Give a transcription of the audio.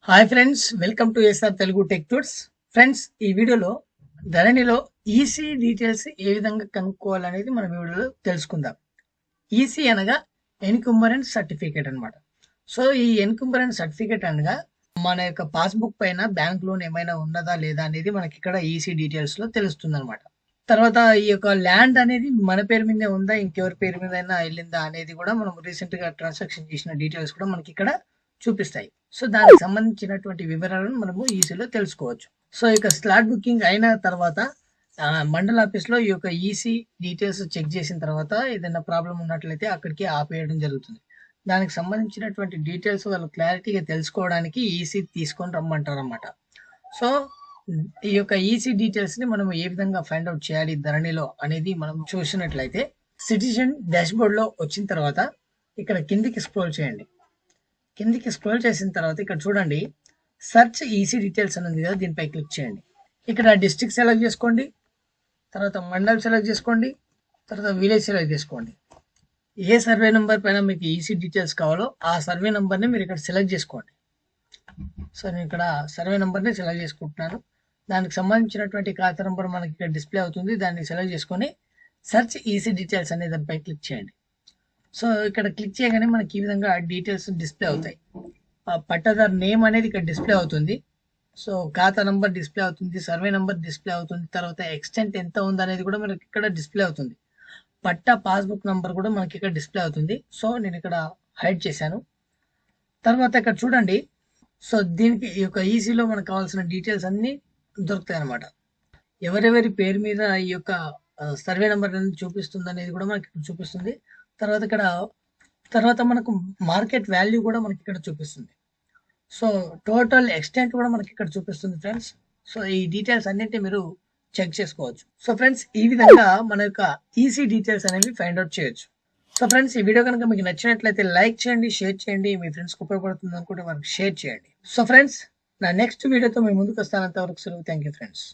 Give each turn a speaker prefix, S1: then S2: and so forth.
S1: Hi friends, welcome to SR Telugu tech tours. Friends, ఈ వీడియోలో ధరణిలో ఈసీ డీటెయిల్స్ ఏ విధంగా కనుక్కోవాలనేది మనం ఈ వీడియోలో తెలుసుకుందాం. ఈసీ అనగా ఎన్కుంబరెన్స్ సర్టిఫికేట్ అనమాట. సో ఈ ఎన్కుంబరెన్స్ సర్టిఫికేట్ అనగా మన యొక్క పాస్బుక్ పైన బ్యాంక్ లోన్ ఏమైనా ఉన్నదా లేదా అనేది మనకి ఇక్కడ ఈసీ డీటెయిల్స్ లో తెలుస్తుంది అనమాట. తర్వాత ఈ యొక్క ల్యాండ్ అనేది మన పేరు మీదే ఉందా, ఇంకెవరి పేరు మీద అయినా వెళ్ళిందా అనేది కూడా మనం రీసెంట్ గా ట్రాన్సాక్షన్ చేసిన డీటెయిల్స్ కూడా మనకి ఇక్కడ చూపిస్తాయి. సో దానికి సంబంధించినటువంటి వివరాలను మనము ఈసీలో తెలుసుకోవచ్చు. సో ఇక స్లాట్ బుకింగ్ అయిన తర్వాత మండల ఆఫీస్లో ఈ యొక్క ఈసీ డీటెయిల్స్ చెక్ చేసిన తర్వాత ఏదైనా ప్రాబ్లం ఉన్నట్లయితే అక్కడికి ఆపేయడం జరుగుతుంది. దానికి సంబంధించినటువంటి డీటెయిల్స్ వాళ్ళు క్లారిటీగా తెలుసుకోవడానికి ఈసీ తీసుకొని రమ్మంటారు అన్నమాట. సో ఈ యొక్క ఈసీ డీటెయిల్స్ ని మనం ఏ విధంగా ఫైండ్ అవుట్ చేయాలి ధరణిలో అనేది మనం చూసినట్లయితే సిటిజన్ డాష్బోర్డ్ లో వచ్చిన తర్వాత ఇక్కడ కిందికి స్క్రోల్ చేయండి. కిందికి స్క్రోల్ చేసిన తర్వాత ఇక్కడ చూడండి, సెర్చ్ ఈసీ డీటెయిల్స్ అని ఉంది కదా, దీనిపై క్లిక్ చేయండి. ఇక్కడ డిస్ట్రిక్ట్ సెలెక్ట్ చేసుకోండి, తర్వాత మండల్ సెలెక్ట్ చేసుకోండి, తర్వాత విలేజ్ సెలెక్ట్ చేసుకోండి. ఏ సర్వే నెంబర్ పైన మీకు ఈసీ డీటెయిల్స్ కావాలో ఆ సర్వే నెంబర్ని మీరు ఇక్కడ సెలెక్ట్ చేసుకోండి. సో నేను ఇక్కడ సర్వే నెంబర్ని సెలెక్ట్ చేసుకుంటున్నాను. దానికి సంబంధించినటువంటి ఖాతా నెంబర్ మనకి ఇక్కడ డిస్ప్లే అవుతుంది. దాన్ని సెలెక్ట్ చేసుకొని సెర్చ్ ఈసీ డీటెయిల్స్ అనే దానిపై క్లిక్ చేయండి. సో ఇక్కడ క్లిక్ చేయగానే మనకి ఈ విధంగా డీటెయిల్స్ డిస్ప్లే అవుతాయి. పట్టాదారు నేమ్ అనేది ఇక్కడ డిస్ప్లే అవుతుంది. సో ఖాతా నంబర్ డిస్ప్లే అవుతుంది, సర్వే నంబర్ డిస్ప్లే అవుతుంది, తర్వాత ఎక్స్టెంట్ ఎంత ఉంది అనేది కూడా మనకి ఇక్కడ డిస్ప్లే అవుతుంది. పట్టా పాస్బుక్ నంబర్ కూడా మనకి ఇక్కడ డిస్ప్లే అవుతుంది. సో నేను ఇక్కడ హైడ్ చేశాను. తర్వాత ఇక్కడ చూడండి, సో దీనికి ఈ యొక్క ఈసీలో మనకు కావాల్సిన డీటెయిల్స్ అన్ని దొరుకుతాయి అన్నమాట. ఎవరెవరి పేరు మీద ఈ యొక్క సర్వే నెంబర్ అనేది చూపిస్తుంది అనేది కూడా మనకి ఇక్కడ చూపిస్తుంది. తర్వాత మనకు మార్కెట్ వాల్యూ కూడా మనకి ఇక్కడ చూపిస్తుంది. సో టోటల్ ఎక్స్టెంట్ కూడా మనకి ఇక్కడ చూపిస్తుంది ఫ్రెండ్స్. సో ఈ డీటెయిల్స్ అన్నింటినీ మీరు చెక్ చేసుకోవచ్చు. సో ఫ్రెండ్స్, ఈ విధంగా మన యొక్క ఈసీ డీటెయిల్స్ అనేవి ఫైండ్ అవుట్ చేయొచ్చు. సో ఫ్రెండ్స్, ఈ వీడియో కనుక మీకు నచ్చినట్లయితే లైక్ చేయండి, షేర్ చేయండి, మీ ఫ్రెండ్స్కి ఉపయోగపడుతుంది అనుకుంటే మనకు షేర్ చేయండి. సో ఫ్రెండ్స్, నా నెక్స్ట్ వీడియోతో మీ ముందుకు వస్తానంత వరకు సెలవు. Thank you friends.